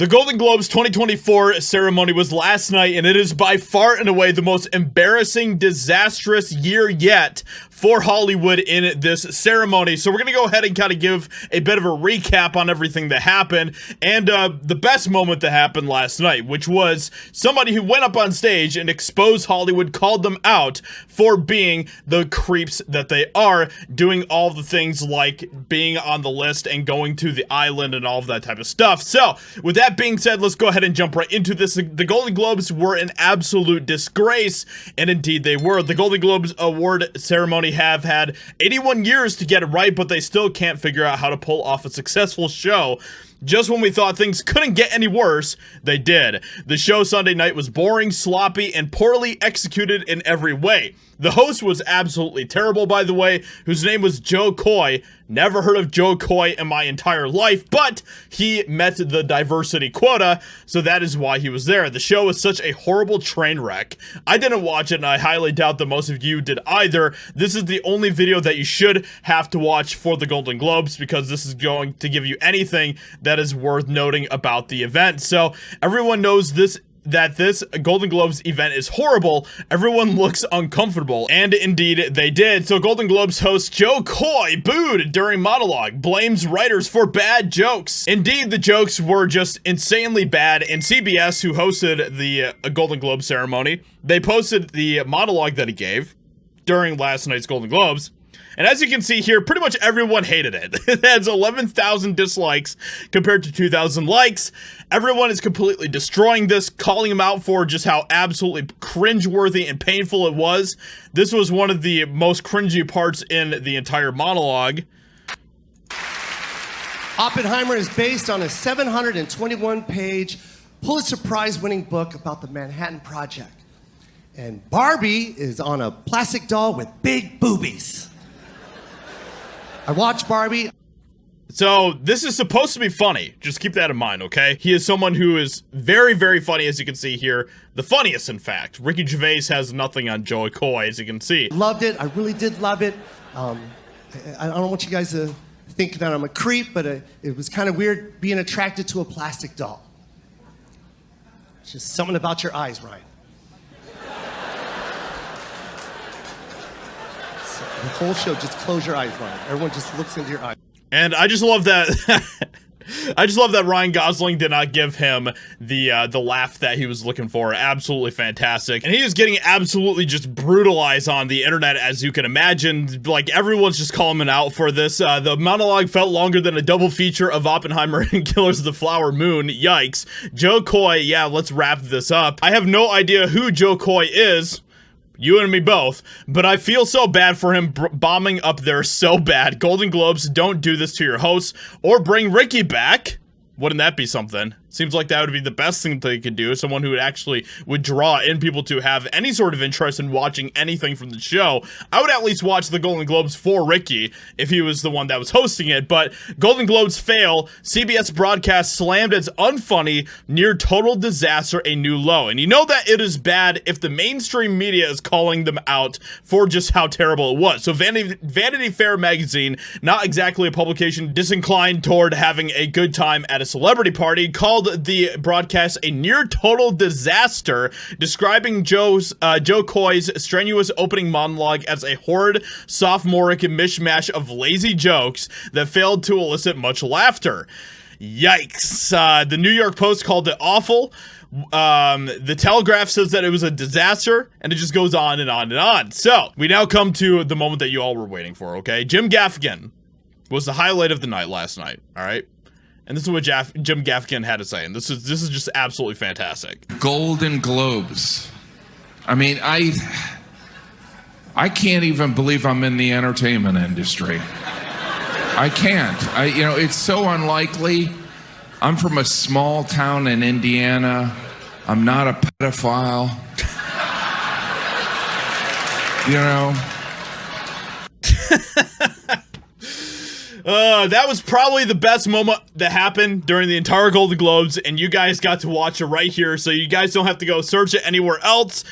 The Golden Globes 2024 ceremony was last night, and it is by far and away the most embarrassing, disastrous year yet for Hollywood in this ceremony. So we're going to go ahead and kind of give a bit of a recap on everything that happened, and the best moment that happened last night, which was somebody who went up on stage and exposed Hollywood, called them out for being the creeps that they are, doing all the things like being on the list and going to the island and all of that type of stuff. So with that being said, let's go ahead and jump right into this. The Golden Globes were an absolute disgrace, and indeed they were. The Golden Globes award ceremony have had 81 years to get it right, but they still can't figure out how to pull off a successful show. Just when we thought things couldn't get any worse, they did. The show Sunday night was boring, sloppy, and poorly executed in every way. The host was absolutely terrible, by the way, whose name was Joe Coy. Never heard of Joe Coy in my entire life, but he met the diversity quota, so that is why he was there. The show was such a horrible train wreck. I didn't watch it, and I highly doubt that most of you did either. This is the only video that you should have to watch for the Golden Globes, because this is going to give you anything that is worth noting about the event. So everyone knows that this Golden Globes event is horrible. Everyone looks uncomfortable, and indeed they did. So Golden Globes host Joe Coy booed during monologue, blames writers for bad jokes. Indeed, the jokes were just insanely bad, and CBS, who hosted the Golden Globe ceremony, they posted the monologue that he gave during last night's Golden Globes. And as you can see here, pretty much everyone hated it. It has 11,000 dislikes compared to 2,000 likes. Everyone is completely destroying this, calling him out for just how absolutely cringeworthy and painful it was. This was one of the most cringy parts in the entire monologue. Oppenheimer is based on a 721-page Pulitzer Prize-winning book about the Manhattan Project. And Barbie is on a plastic doll with big boobies. I watched Barbie. So this is supposed to be funny. Just keep that in mind, okay? He is someone who is very, very funny, as you can see here. The funniest, in fact. Ricky Gervais has nothing on Joe Coy, as you can see. Loved it. I really did love it. I don't want you guys to think that I'm a creep, but it was kind of weird being attracted to a plastic doll. It's just something about your eyes, Ryan. The whole show, just close your eyes, Ryan. Everyone just looks into your eyes. And I just love that. I just love that Ryan Gosling did not give him the laugh that he was looking for. Absolutely fantastic. And he is getting absolutely just brutalized on the internet, as you can imagine. Like, everyone's just calling him out for this. The monologue felt longer than a double feature of Oppenheimer and Killers of the Flower Moon. Yikes. Joe Coy, yeah, let's wrap this up. I have no idea who Joe Coy is. You and me both, but I feel so bad for him bombing up there so bad. Golden Globes, don't do this to your hosts, or bring Ricky back. Wouldn't that be something? Seems like that would be the best thing they could do. Someone who would draw in people to have any sort of interest in watching anything from the show. I would at least watch the Golden Globes for Ricky if he was the one that was hosting it. But Golden Globes fail. CBS broadcast slammed as unfunny, near total disaster, a new low. And you know that it is bad if the mainstream media is calling them out for just how terrible it was. So Vanity Fair magazine, not exactly a publication disinclined toward having a good time at a celebrity party, called the broadcast a near total disaster, describing Joe Coy's strenuous opening monologue as a horrid sophomoric mishmash of lazy jokes that failed to elicit much laughter. Yikes. The New York Post called it awful. The Telegraph says that it was a disaster, and it just goes on and on and on. So we now come to the moment that you all were waiting for, okay? Jim Gaffigan was the highlight of the night last night, all right? And this is what Jim Gaffigan had to say, and this is just absolutely fantastic. Golden Globes. I mean, I can't even believe I'm in the entertainment industry. I can't. It's so unlikely. I'm from a small town in Indiana. I'm not a pedophile. That was probably the best moment that happened during the entire Golden Globes, and you guys got to watch it right here, so you guys don't have to go search it anywhere else.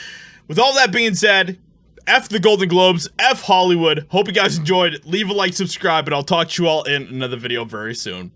With all that being said, F the Golden Globes, F Hollywood. Hope you guys enjoyed. Leave a like, subscribe, and I'll talk to you all in another video very soon.